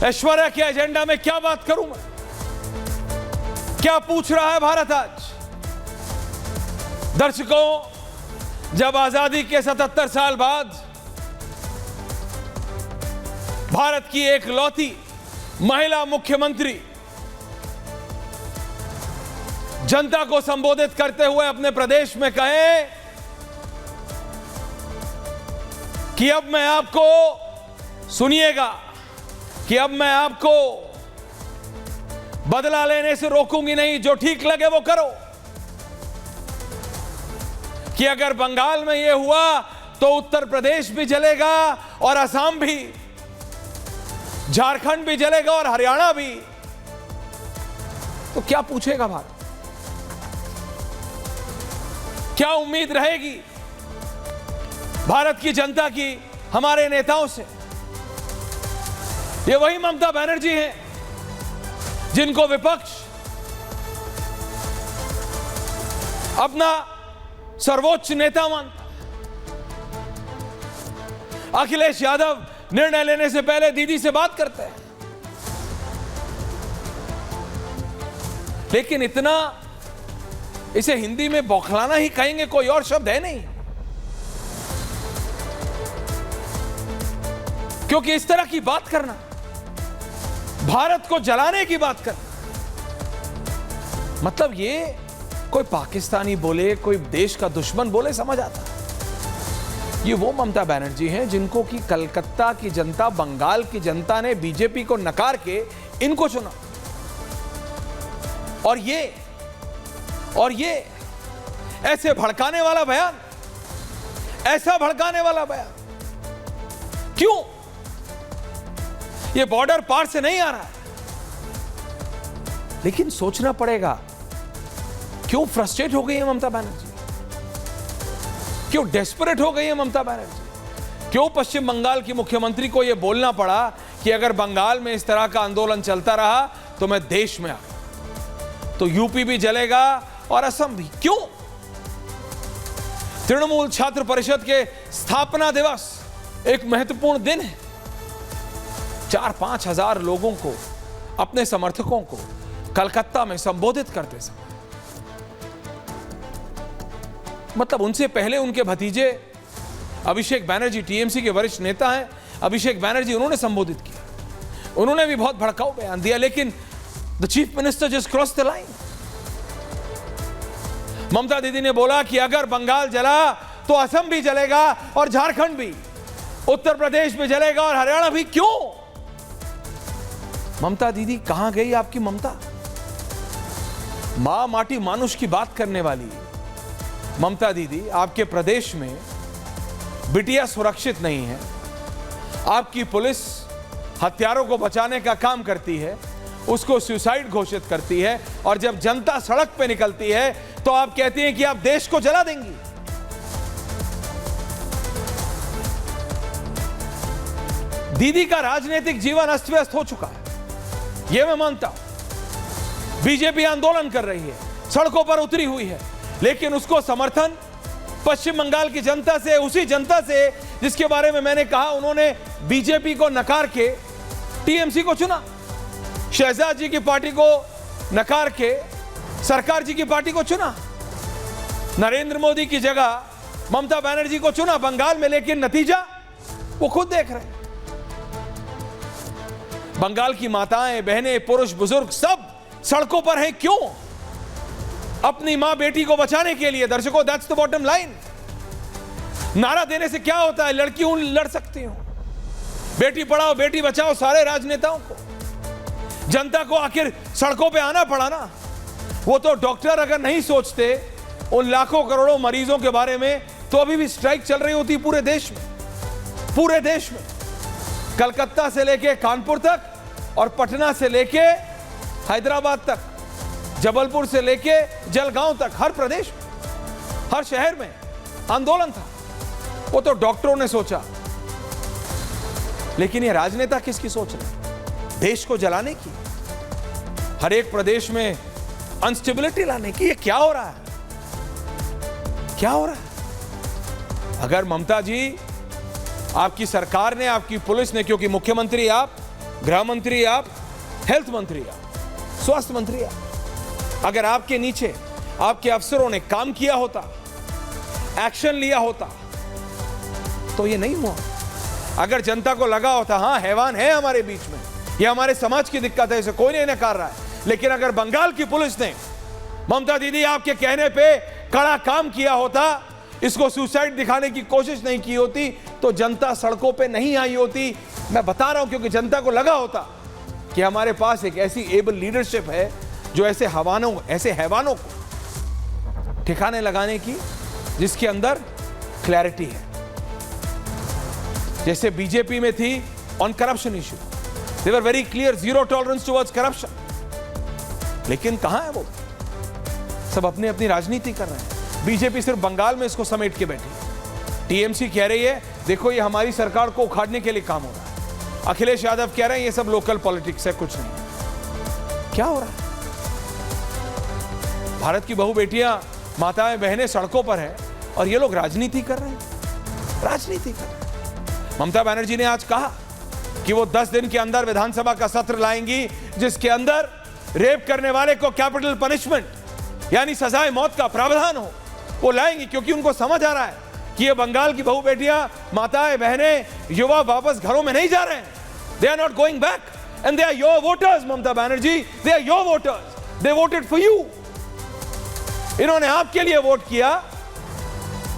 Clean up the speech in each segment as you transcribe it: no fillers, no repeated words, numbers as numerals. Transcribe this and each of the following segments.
ऐश्वर्या के एजेंडा में क्या बात करूं मैं? क्या पूछ रहा है भारत आज? दर्शकों, जब आजादी के 77 साल बाद भारत की एक लौती महिला मुख्यमंत्री जनता को संबोधित करते हुए अपने प्रदेश में कहे कि अब मैं आपको, सुनिएगा, कि अब मैं आपको बदला लेने से रोकूंगी नहीं, जो ठीक लगे वो करो। कि अगर बंगाल में यह हुआ तो उत्तर प्रदेश भी जलेगा और असम भी, झारखंड भी जलेगा और हरियाणा भी। तो क्या पूछेगा भारत? क्या उम्मीद रहेगी भारत की जनता की हमारे नेताओं से? ये वही ममता बनर्जी हैं जिनको विपक्ष अपना सर्वोच्च नेता मानता। अखिलेश यादव निर्णय लेने से पहले दीदी से बात करते हैं, लेकिन इतना, इसे हिंदी में बौखलाना ही कहेंगे, कोई और शब्द है नहीं। क्योंकि इस तरह की बात करना, भारत को जलाने की बात करना, मतलब ये कोई पाकिस्तानी बोले, कोई देश का दुश्मन बोले समझ आता। ये वो ममता बनर्जी हैं जिनको कि कलकत्ता की जनता, बंगाल की जनता ने बीजेपी को नकार के इनको चुना। और ये ऐसे भड़काने वाला बयान, ऐसा भड़काने वाला बयान क्यों? ये बॉर्डर पार से नहीं आ रहा है, लेकिन सोचना पड़ेगा क्यों फ्रस्ट्रेट हो गई है ममता बनर्जी, क्यों डेस्परेट हो गई है ममता बनर्जी, क्यों पश्चिम बंगाल की मुख्यमंत्री को यह बोलना पड़ा कि अगर बंगाल में इस तरह का आंदोलन चलता रहा तो मैं देश में आ गया, तो यूपी भी जलेगा और असम भी। क्यों? तृणमूल छात्र परिषद के स्थापना दिवस एक महत्वपूर्ण दिन है। 4-5 हजार लोगों को, अपने समर्थकों को कलकत्ता में संबोधित करते समय, मतलब उनसे पहले उनके भतीजे अभिषेक बनर्जी, टीएमसी के वरिष्ठ नेता हैं, अभिषेक बनर्जी, उन्होंने संबोधित किया, उन्होंने भी बहुत भड़काऊ बयान दिया, लेकिन the chief minister just cross the line. Mamata Didi ने बोला कि अगर बंगाल जला तो असम भी जलेगा और झारखंड भी, उत्तर प्रदेश भी जलेगा और हरियाणा भी। क्यों? ममता दीदी कहां गई आपकी ममता? मां माटी मानुष की बात करने वाली ममता दीदी, आपके प्रदेश में बिटिया सुरक्षित नहीं है, आपकी पुलिस हत्यारों को बचाने का काम करती है, उसको सुसाइड घोषित करती है, और जब जनता सड़क पे निकलती है तो आप कहती हैं कि आप देश को जला देंगी। दीदी का राजनीतिक जीवन अस्त व्यस्त हो चुका है, यह मैं मानता हूं। बीजेपी आंदोलन कर रही है, सड़कों पर उतरी हुई है, लेकिन उसको समर्थन पश्चिम बंगाल की जनता से, उसी जनता से जिसके बारे में मैंने कहा उन्होंने बीजेपी को नकार के टीएमसी को चुना, शहजाद जी की पार्टी को नकार के सरकार जी की पार्टी को चुना, नरेंद्र मोदी की जगह ममता बनर्जी को चुना बंगाल में, लेकिन नतीजा वो खुद देख रहे हैं। बंगाल की माताएं, बहनें, पुरुष, बुजुर्ग सब सड़कों पर हैं। क्यों? अपनी मां बेटी को बचाने के लिए। दर्शकों, दैट्स द बॉटम लाइन। नारा देने से क्या होता है? लड़की हूं, लड़ सकती हूं। बेटी पढ़ाओ बेटी बचाओ सारे राजनेताओं को, जनता को आखिर सड़कों पे आना पड़ा ना। वो तो डॉक्टर अगर नहीं सोचते उन लाखों करोड़ों मरीजों के बारे में तो अभी भी स्ट्राइक चल रही होती पूरे देश में, पूरे देश में, कलकत्ता से लेके कानपुर तक और पटना से लेके हैदराबाद तक, जबलपुर से लेके जलगांव तक, हर प्रदेश में, हर शहर में आंदोलन था। वो तो डॉक्टरों ने सोचा, लेकिन ये राजनेता किसकी सोच रहे हैं? देश को जलाने की, हर एक प्रदेश में अनस्टेबिलिटी लाने की। ये क्या हो रहा है? क्या हो रहा है? अगर ममता जी, आपकी सरकार ने, आपकी पुलिस ने, क्योंकि मुख्यमंत्री आप, गृह मंत्री आप, हेल्थ मंत्री आप, स्वास्थ्य मंत्री आप। अगर आपके नीचे आपके अफसरों ने काम किया होता, एक्शन लिया होता, तो ये नहीं हुआ। अगर जनता को लगा होता हाँ हैवान है हमारे बीच में, ये हमारे समाज की दिक्कत है, इसे कोई नहीं नकार रहा है, लेकिन अगर बंगाल की पुलिस ने ममता दीदी आपके कहने पे कड़ा काम किया होता, इसको सुसाइड दिखाने की कोशिश नहीं की होती, तो जनता सड़कों पे नहीं आई होती। मैं बता रहा हूं क्योंकि जनता को लगा होता कि हमारे पास एक ऐसी एबल लीडरशिप है जो ऐसे हैवानों को ठिकाने लगाने की, जिसके अंदर क्लैरिटी है। जैसे बीजेपी में थी on corruption issue, they were very clear, zero tolerance towards corruption. लेकिन कहां है वो? सब अपनी अपनी राजनीति कर रहे हैं। बीजेपी सिर्फ बंगाल में इसको समेट के बैठी। टीएमसी कह रही है देखो ये हमारी सरकार को उखाड़ने के लिए काम हो रहा है। अखिलेश यादव कह रहे हैं ये सब लोकल पॉलिटिक्स है, कुछ नहीं। क्या हो रहा है? भारत की बहू बेटियां, माताएं, बहनें सड़कों पर हैं और ये लोग राजनीति कर रहे हैं, राजनीति कर रहे हैं। ममता बनर्जी ने आज कहा कि वो 10 दिन के अंदर विधानसभा का सत्र लाएंगी जिसके अंदर रेप करने वाले को कैपिटल पनिशमेंट यानी सजाए मौत का प्रावधान हो, वो लाएंगी, क्योंकि उनको समझ आ रहा है कि ये बंगाल की बहू बेटियां, माताएं, बहनें, युवा वापस घरों में नहीं जा रहे हैं। They are not going back and they are your voters. Mamata Banerjee, they are your voters, they voted for you. इन्होंने आपके लिए वोट किया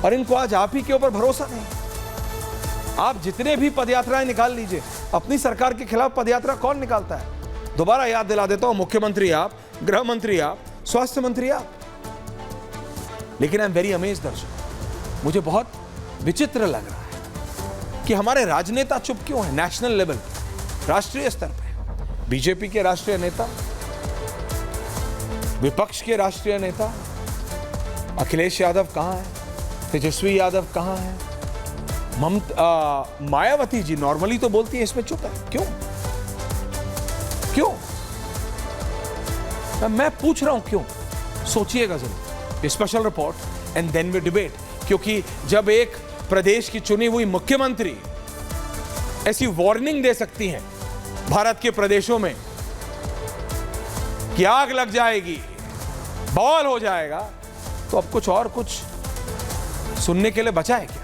और इनको आज आप ही के ऊपर भरोसा नहीं। आप जितने भी पदयात्राएं निकाल लीजिए, अपनी सरकार के खिलाफ पदयात्रा कौन निकालता है? दोबारा याद दिला देता हूं, मुख्यमंत्री आप, गृह मंत्री आप, स्वास्थ्य मंत्री आप। लेकिन आई एम वेरी अमेज्ड दर्शक, मुझे बहुत विचित्र लग रहा है कि हमारे राजनेता चुप क्यों है? नेशनल लेवल, राष्ट्रीय स्तर पे बीजेपी के राष्ट्रीय नेता, विपक्ष के राष्ट्रीय नेता अखिलेश यादव कहां है? तेजस्वी यादव कहां है? मायावती जी नॉर्मली तो बोलती है, इसमें चुप है, क्यों? क्यों? मैं पूछ रहा हूं क्यों? सोचिएगा जरूर। Special report and then we debate. क्योंकि जब एक प्रदेश की चुनी हुई मुख्यमंत्री ऐसी वार्निंग दे सकती हैं भारत के प्रदेशों में कि आग लग जाएगी, बवाल हो जाएगा, तो अब कुछ सुनने के लिए बचा है क्या?